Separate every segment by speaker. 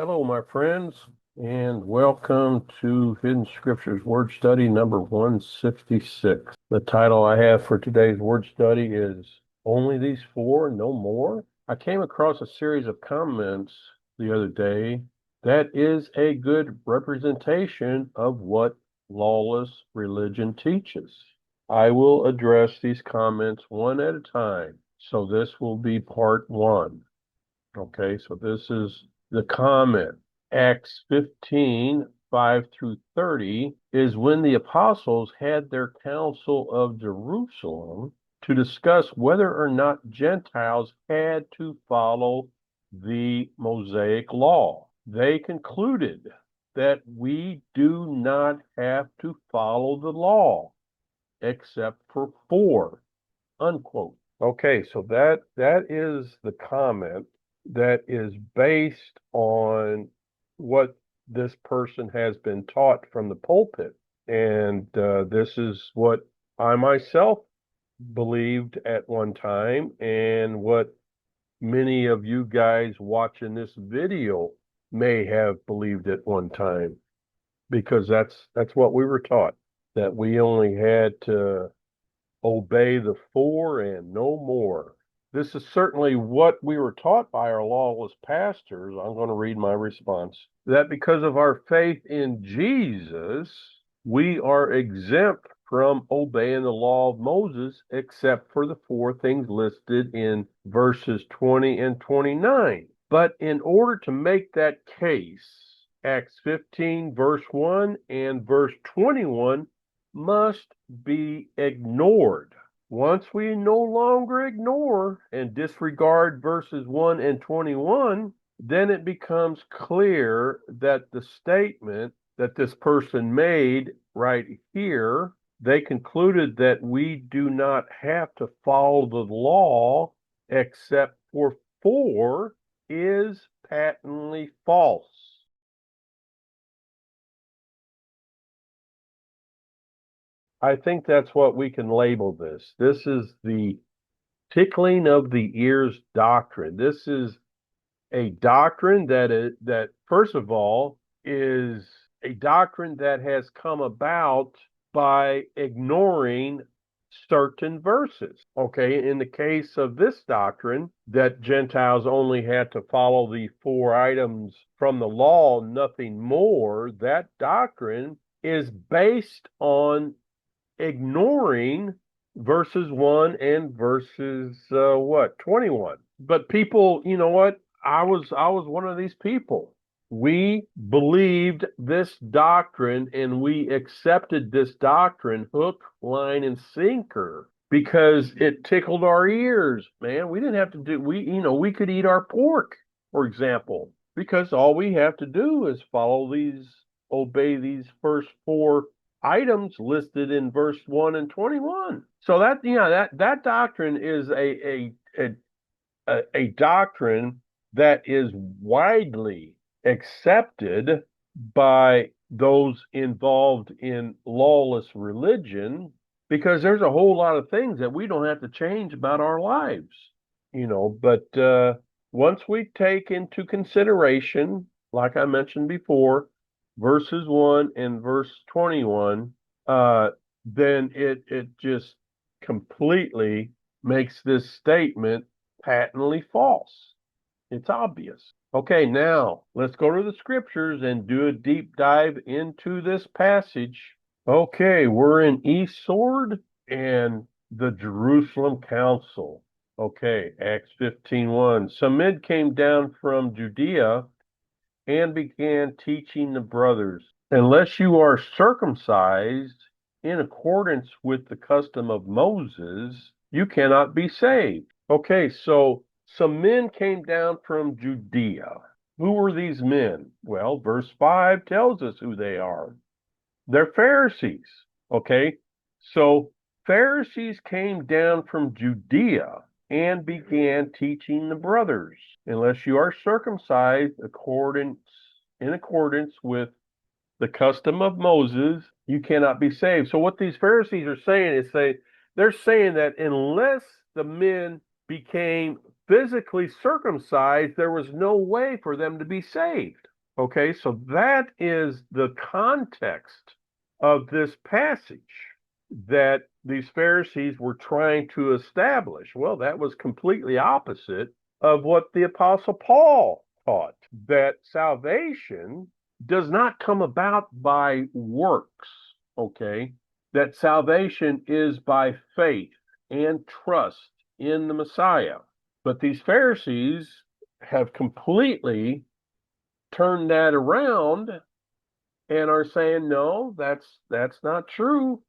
Speaker 1: Hello, my friends, and welcome to Hidden Scriptures Word Study number 166. The title I have for today's word study is Only These Four, No More? I came across a series of comments the other day that is a good representation of what lawless religion teaches. I will address these comments one at a time. So this will be part one. Okay, so this is the comment. Acts 15, 5 through 30 is when the apostles had their council of Jerusalem to discuss whether or not Gentiles had to follow the Mosaic law. They concluded that we do not have to follow the law except for four, unquote. Okay, so that is the comment that is based on what this person has been taught from the pulpit. And this is what I myself believed at one time, and what many of you guys watching this video may have believed at one time, because that's what we were taught, that we only had to obey the four and no more. This is certainly what we were taught by our lawless pastors. I'm going to read my response. That because of our faith in Jesus, we are exempt from obeying the law of Moses, except for the four things listed in verses 20 and 29. But in order to make that case, Acts 15, verse 1 and verse 21 must be ignored. Once we no longer ignore and disregard verses 1 and 21, then it becomes clear that the statement that this person made right here, they concluded that we do not have to follow the law except for four, is patently false. I think that's what we can label this. This is the tickling of the ears doctrine. This is a doctrine that first of all is a doctrine that has come about by ignoring certain verses. Okay, in the case of this doctrine, that Gentiles only had to follow the four items from the law, nothing more, that doctrine is based on ignoring verses 1 and verses 21. But people, you know what, I was one of these people. We believed this doctrine and we accepted this doctrine hook, line, and sinker because it tickled our ears, man. We didn't have to do, we could eat our pork, for example, because all we have to do is obey these first four items listed in verse 1 and 21. So that doctrine is a doctrine that is widely accepted by those involved in lawless religion, because there's a whole lot of things that we don't have to change about our lives, but once we take into consideration, like I mentioned before, verses 1 and verse 21, then it just completely makes this statement patently false. It's obvious. Okay, now let's go to the scriptures and do a deep dive into this passage. Okay, we're in East Sword and the Jerusalem Council. Okay, Acts 15:1. Some men came down from Judea and began teaching the brothers, unless you are circumcised in accordance with the custom of Moses, you cannot be saved. Okay, so some men came down from Judea. Who were these men? Well, verse 5 tells us who they are. They're Pharisees. Okay, so Pharisees came down from Judea and began teaching the brothers, unless you are circumcised in accordance with the custom of Moses, you cannot be saved. So what these Pharisees are saying is they're saying that unless the men became physically circumcised, there was no way for them to be saved. Okay, so that is the context of this passage that these Pharisees were trying to establish. Well, that was completely opposite of what the Apostle Paul taught, that salvation does not come about by works, okay? That salvation is by faith and trust in the Messiah. But these Pharisees have completely turned that around and are saying, no, that's not true,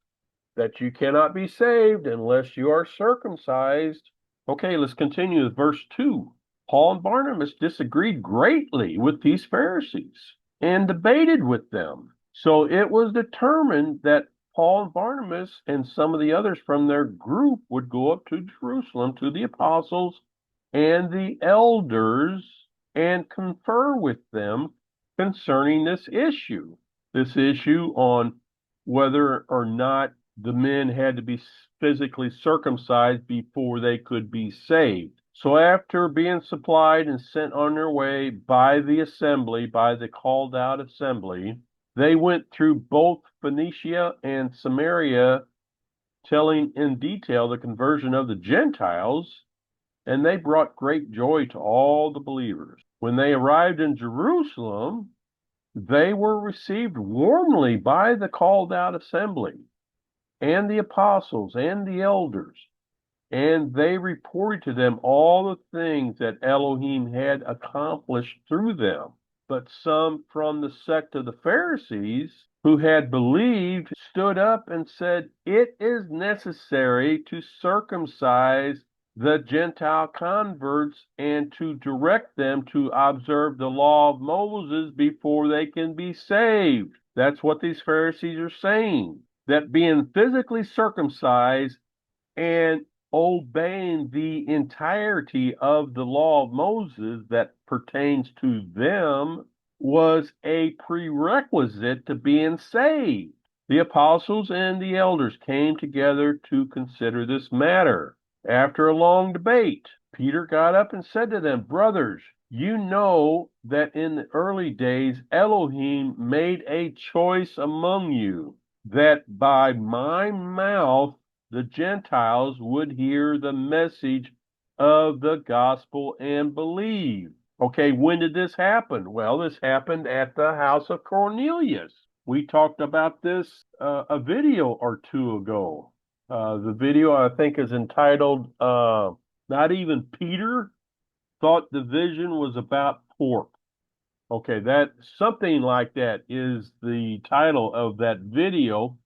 Speaker 1: that you cannot be saved unless you are circumcised. Okay, let's continue with verse 2. Paul and Barnabas disagreed greatly with these Pharisees and debated with them. So it was determined that Paul and Barnabas and some of the others from their group would go up to Jerusalem to the apostles and the elders and confer with them concerning this issue on whether or not the men had to be physically circumcised before they could be saved. So after being supplied and sent on their way by the assembly, by the called out assembly, they went through both Phoenicia and Samaria, telling in detail the conversion of the Gentiles, and they brought great joy to all the believers. When they arrived in Jerusalem, they were received warmly by the called out assembly and the apostles and the elders, and they reported to them all the things that Elohim had accomplished through them. But some from the sect of the Pharisees who had believed stood up and said, it is necessary to circumcise the Gentile converts and to direct them to observe the law of Moses before they can be saved. That's what these Pharisees are saying, that being physically circumcised and obeying the entirety of the law of Moses that pertains to them was a prerequisite to being saved. The apostles and the elders came together to consider this matter. After a long debate, Peter got up and said to them, brothers, you know that in the early days Elohim made a choice among you, that by my mouth the Gentiles would hear the message of the gospel and believe. Okay, when did this happen? Well, this happened at the house of Cornelius. We talked about this a video or two ago. The video, I think, is entitled, Not Even Peter Thought the Vision Was About Pork. Okay, that something like that is the title of that video.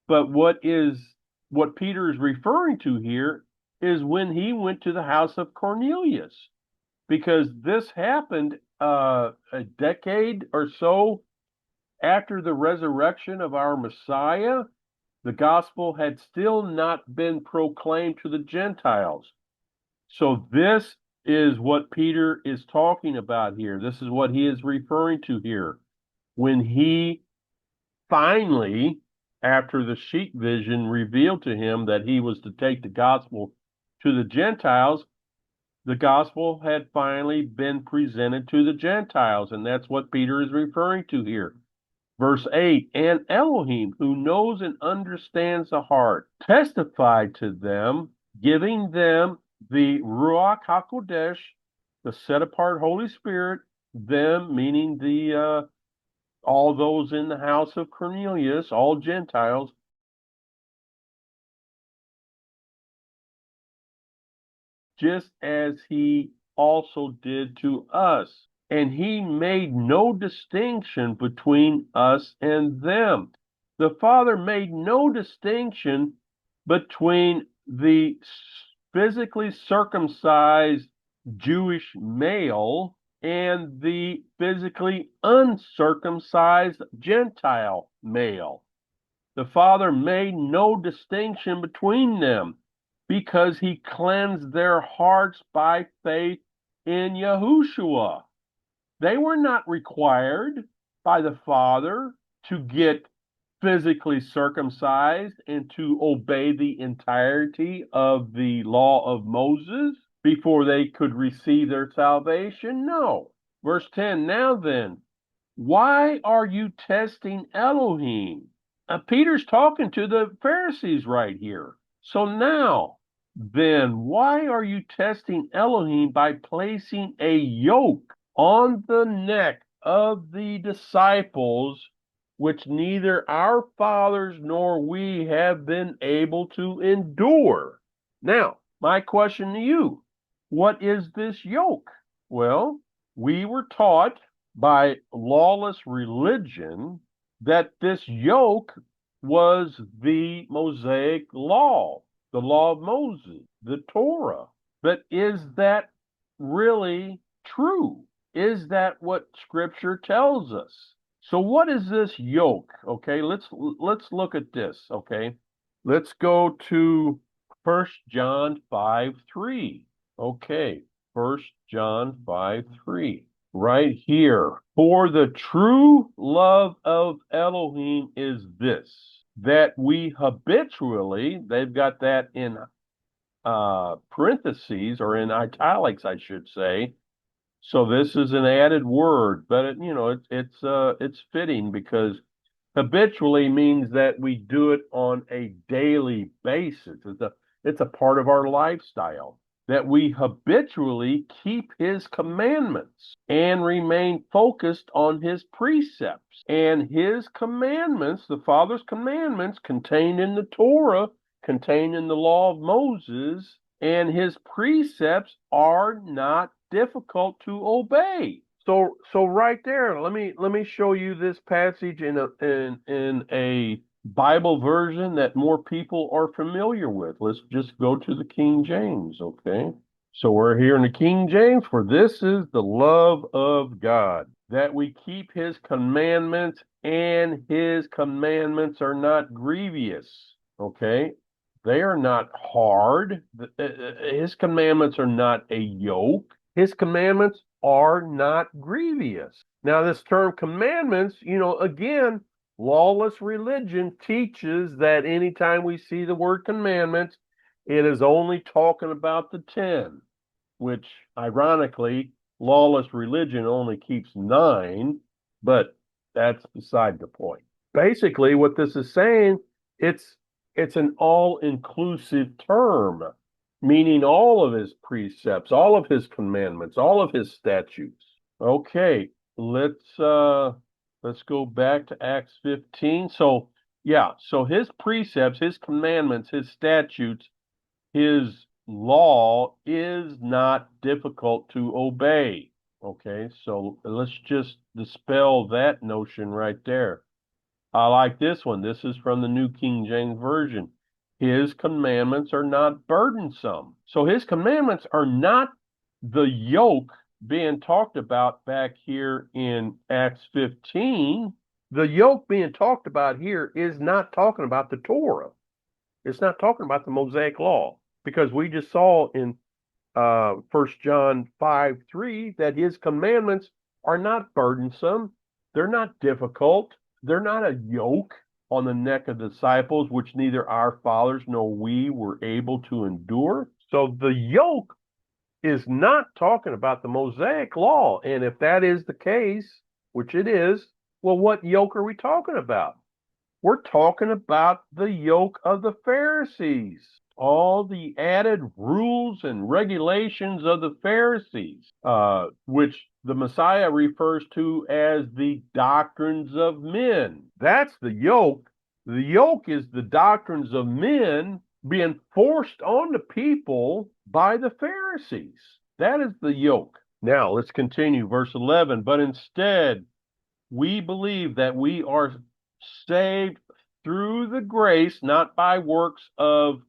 Speaker 1: But what Peter is referring to here is when he went to the house of Cornelius, because this happened a decade or so after the resurrection of our Messiah. The gospel had still not been proclaimed to the Gentiles. So this is what Peter is talking about here. This is what he is referring to here. When he finally, after the sheep vision revealed to him that he was to take the gospel to the Gentiles, the gospel had finally been presented to the Gentiles, and that's what Peter is referring to here. Verse 8, and Elohim, who knows and understands the heart, testified to them, giving them the Ruach HaKodesh, the set-apart Holy Spirit, them meaning the all those in the house of Cornelius, all Gentiles, just as he also did to us. And he made no distinction between us and them. The Father made no distinction between the physically circumcised Jewish male and the physically uncircumcised Gentile male. The Father made no distinction between them because he cleansed their hearts by faith in Yahushua. They were not required by the Father to get physically circumcised and to obey the entirety of the law of Moses before they could receive their salvation. No. Verse 10, now then, Why are you testing Elohim? Peter's talking to the Pharisees right here. So now, then, why are you testing Elohim by placing a yoke on the neck of the disciples, which neither our fathers nor we have been able to endure? Now, my question to you, what is this yoke? Well, we were taught by lawless religion that this yoke was the Mosaic law, the law of Moses, the Torah. But is that really true? Is that what Scripture tells us? So what is this yoke? Okay, let's look at this. Okay, let's go to 1 John 5:3. Okay, 1 John 5:3 right here. For the true love of Elohim is this, that we habitually, they've got that in parentheses or in italics, I should say. So this is an added word, but it's fitting because habitually means that we do it on a daily basis. It's a part of our lifestyle that we habitually keep his commandments and remain focused on his precepts. And his commandments, the Father's commandments contained in the Torah, contained in the law of Moses, and his precepts are not difficult to obey. So right there, let me show you this passage in a Bible version that more people are familiar with. Let's just go to the King James, okay? So we're here in the King James, for this is the love of God, that we keep his commandments, and his commandments are not grievous, okay? They are not hard. His commandments are not a yoke. His commandments are not grievous. Now, this term commandments, again, lawless religion teaches that anytime we see the word commandments, it is only talking about the 10, which ironically, lawless religion only keeps 9, but that's beside the point. Basically, what this is saying, it's an all-inclusive term, meaning all of his precepts, all of his commandments, all of his statutes. Okay, let's go back to Acts 15. So yeah, so his precepts, his commandments, his statutes, his law is not difficult to obey. Okay, so let's just dispel that notion right there. I like this one. This is from the New King James Version. His commandments are not burdensome. So his commandments are not the yoke being talked about back here in Acts 15. The yoke being talked about here is not talking about the Torah. It's not talking about the Mosaic law, because we just saw in 1 John 5:3 that his commandments are not burdensome. They're not difficult. They're not a yoke on the neck of the disciples, which neither our fathers nor we were able to endure. So the yoke is not talking about the Mosaic law. And if that is the case, which it is, well, what yoke are we talking about? We're talking about the yoke of the Pharisees, all the added rules and regulations of the Pharisees, which the Messiah refers to as the doctrines of men. That's the yoke. The yoke is the doctrines of men being forced on the people by the Pharisees. That is the yoke. Now, let's continue. Verse 11, but instead, we believe that we are saved through the grace, not by works of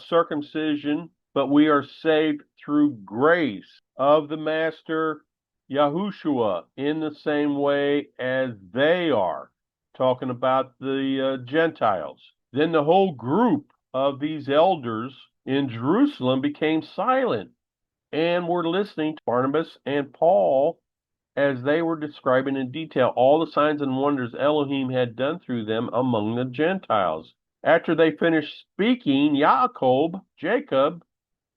Speaker 1: circumcision, but we are saved through grace of the Master Yahushua in the same way as they are. Talking about the Gentiles. Then the whole group of these elders in Jerusalem became silent and were listening to Barnabas and Paul as they were describing in detail all the signs and wonders Elohim had done through them among the Gentiles. After they finished speaking, Jacob,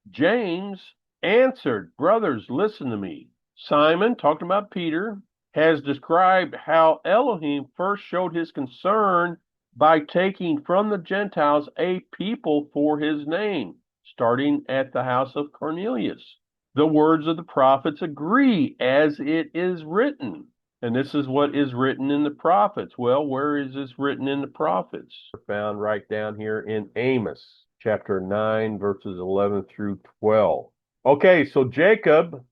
Speaker 1: James answered, brothers, listen to me. Simon, talking about Peter, has described how Elohim first showed his concern by taking from the Gentiles a people for his name, starting at the house of Cornelius. The words of the prophets agree as it is written. And this is what is written in the prophets. Well, where is this written in the prophets? Found right down here in Amos, chapter 9, verses 11 through 12. Okay, so Jacob,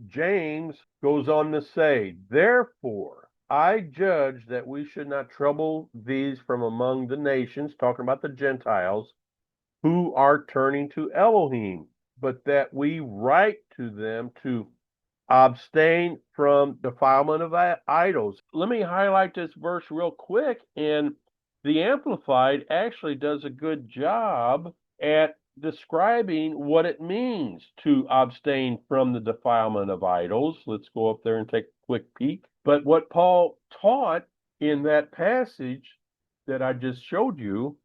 Speaker 1: James goes on to say, therefore, I judge that we should not trouble these from among the nations, talking about the Gentiles, who are turning to Elohim, but that we write to them to abstain from defilement of idols. Let me highlight this verse real quick, and the Amplified actually does a good job at describing what it means to abstain from the defilement of idols. Let's go up there and take a quick peek. But what Paul taught in that passage that I just showed you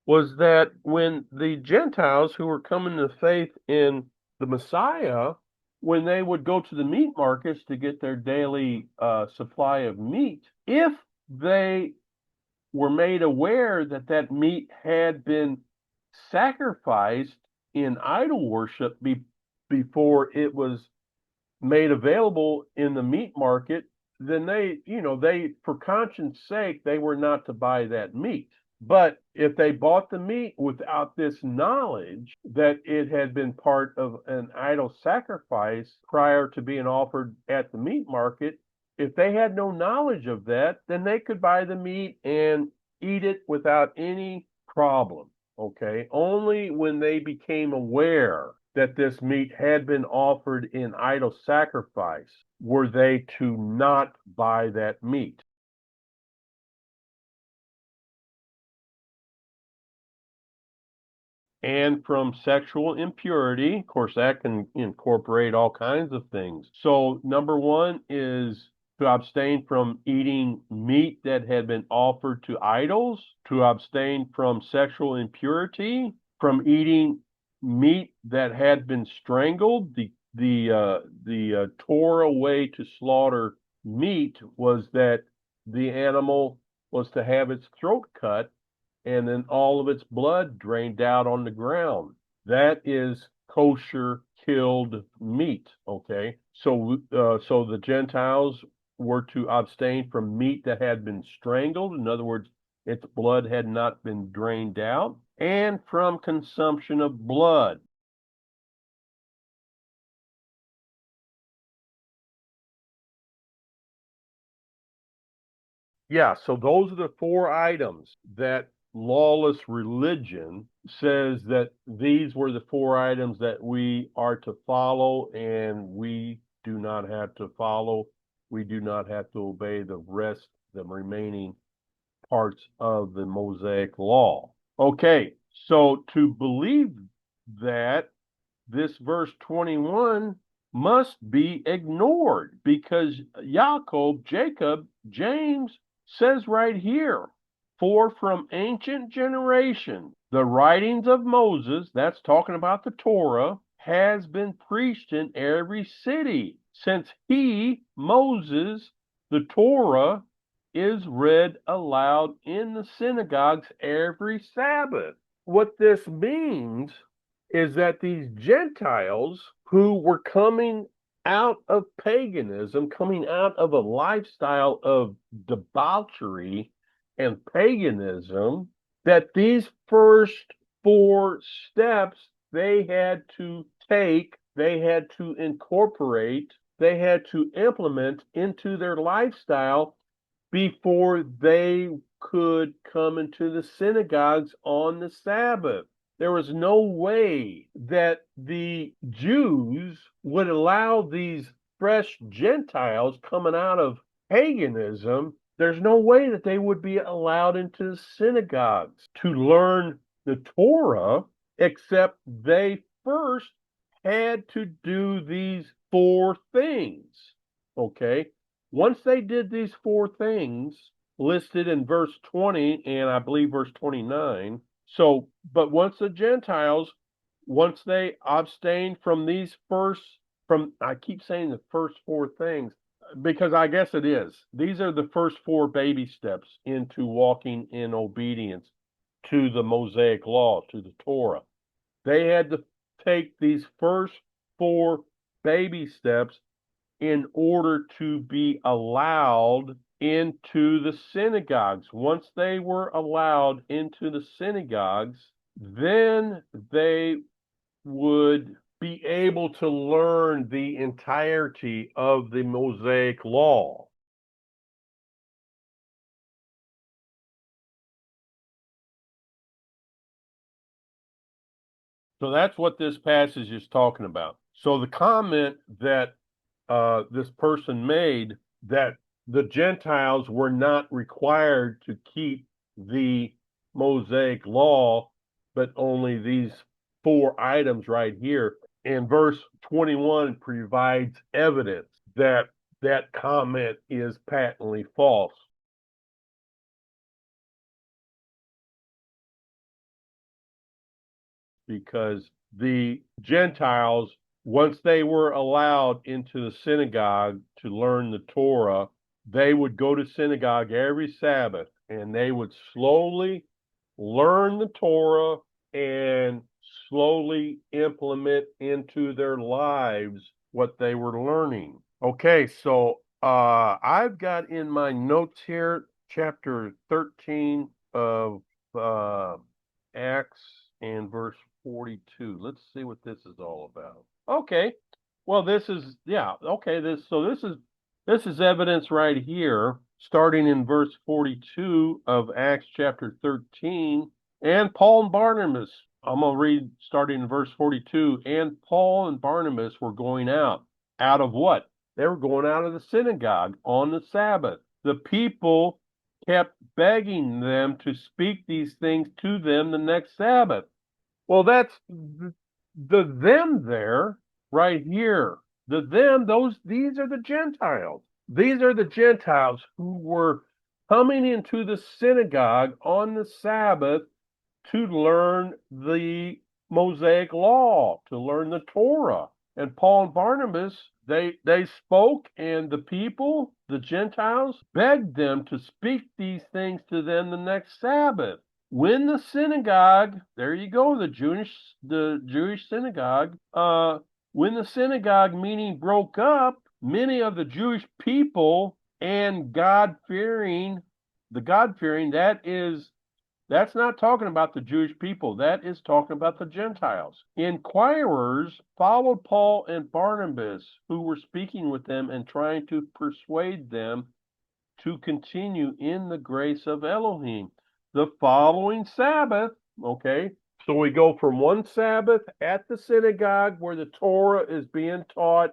Speaker 1: was that when the Gentiles who were coming to faith in the Messiah, when they would go to the meat markets to get their daily supply of meat, if they were made aware that that meat had been sacrificed in idol worship before it was made available in the meat market, then they, for conscience sake, they were not to buy that meat. But if they bought the meat without this knowledge that it had been part of an idol sacrifice prior to being offered at the meat market, if they had no knowledge of that, then they could buy the meat and eat it without any problem. Okay. Only when they became aware that this meat had been offered in idol sacrifice were they to not buy that meat. And from sexual impurity, of course, that can incorporate all kinds of things. So, number one is to abstain from eating meat that had been offered to idols, to abstain from sexual impurity, from eating meat that had been strangled. The Torah way to slaughter meat was that the animal was to have its throat cut and then all of its blood drained out on the ground. That is kosher killed meat. Okay, so the Gentiles were to abstain from meat that had been strangled. In other words, its blood had not been drained out, and from consumption of blood. Yeah, so those are the four items that Lawless Religion says that these were the four items that we are to follow, and we do not have to follow. We do not have to obey the rest, the remaining parts of the Mosaic law. Okay, so to believe that, this verse 21 must be ignored because Jacob, James says right here, for from ancient generation, the writings of Moses, that's talking about the Torah, has been preached in every city, since Moses, the Torah, is read aloud in the synagogues every Sabbath. What this means is that these Gentiles who were coming out of paganism, coming out of a lifestyle of debauchery and paganism, that these first four steps they had to take, they had to incorporate, they had to implement into their lifestyle before they could come into the synagogues on the Sabbath. There was no way that the Jews would allow these fresh Gentiles coming out of paganism. There's no way that they would be allowed into the synagogues to learn the Torah, except they first had to do these four things. Okay. Once they did these four things listed in verse 20 and I believe verse 29, so, but once the Gentiles once they abstain from I keep saying the first four things because I guess it is. These are the first four baby steps into walking in obedience to the Mosaic law, to the Torah. They had to take these first four baby steps in order to be allowed into the synagogues. Once they were allowed into the synagogues, then they would be able to learn the entirety of the Mosaic law. So that's what this passage is talking about. So the comment that this person made, that the Gentiles were not required to keep the Mosaic law, but only these four items right here. And verse 21 provides evidence that that comment is patently false. Because the Gentiles, once they were allowed into the synagogue to learn the Torah, they would go to synagogue every Sabbath and they would slowly learn the Torah and slowly implement into their lives what they were learning. Okay, so I've got in my notes here chapter 13 of Acts and verse 42. Let's see what this is all about. Okay. Well, this is okay, this is evidence right here starting in verse 42 of Acts chapter 13. And Paul and Barnabas, I'm going to read starting in verse 42. And Paul and Barnabas were going out. Out of what? They were going out of the synagogue on the Sabbath. The people kept begging them to speak these things to them the next Sabbath. Well, that's the them there right here. The them, these are the Gentiles. These are the Gentiles who were coming into the synagogue on the Sabbath to learn the Mosaic law, to learn the Torah. And Paul and Barnabas, they spoke, and the people, the Gentiles, begged them to speak these things to them the next Sabbath. When the synagogue, there you go, the Jewish synagogue, when the synagogue meeting broke up, many of the Jewish people and God-fearing, that's not talking about the Jewish people. That is talking about the Gentiles. Inquirers followed Paul and Barnabas, who were speaking with them and trying to persuade them to continue in the grace of Elohim. The following Sabbath, okay, so we go from one Sabbath at the synagogue where the Torah is being taught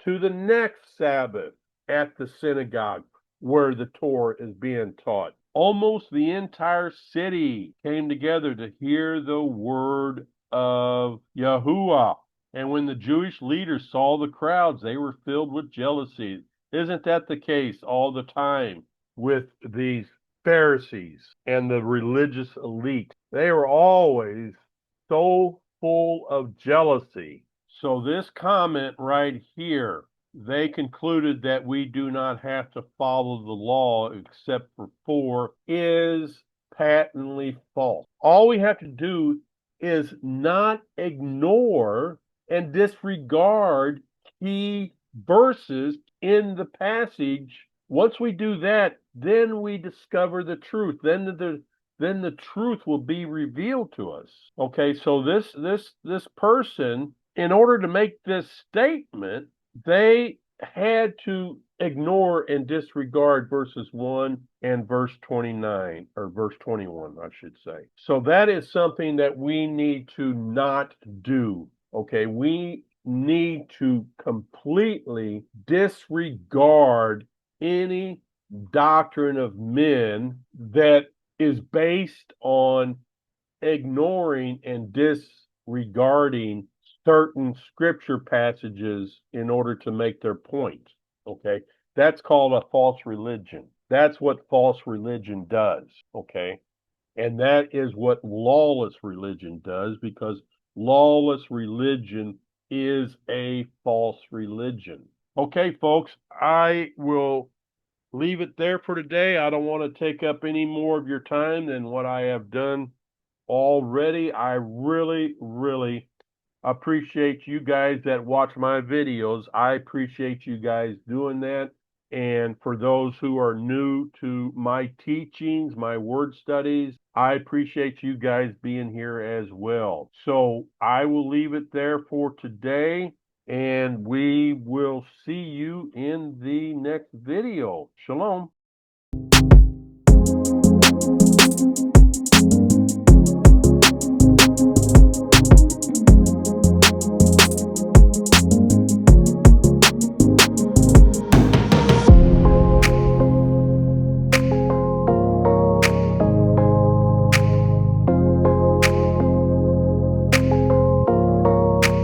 Speaker 1: to the next Sabbath at the synagogue where the Torah is being taught. Almost the entire city came together to hear the word of Yahuwah. And when the Jewish leaders saw the crowds, they were filled with jealousy. Isn't that the case all the time with these Pharisees and the religious elite? They were always so full of jealousy. So this comment right here, they concluded that we do not have to follow the law except for four, is patently false. All we have to do is not ignore and disregard key verses in the passage. Once we do that, then we discover the truth. Then the truth will be revealed to us. Okay, so this person, in order to make this statement, they had to ignore and disregard verses 1 and verse 29, or verse 21, I should say. So that is something that we need to not do. Okay, we need to completely disregard any doctrine of men that is based on ignoring and disregarding certain scripture passages in order to make their point. Okay, that's called a false religion. That's what false religion does. Okay, and that is what lawless religion does, because lawless religion is a false religion. Okay, folks, I will leave it there for today. I don't want to take up any more of your time than what I have done already. I really, really appreciate you guys that watch my videos. I appreciate you guys doing that. And for those who are new to my teachings, my word studies, I appreciate you guys being here as well. So I will leave it there for today, and we will see you in the next video. Shalom.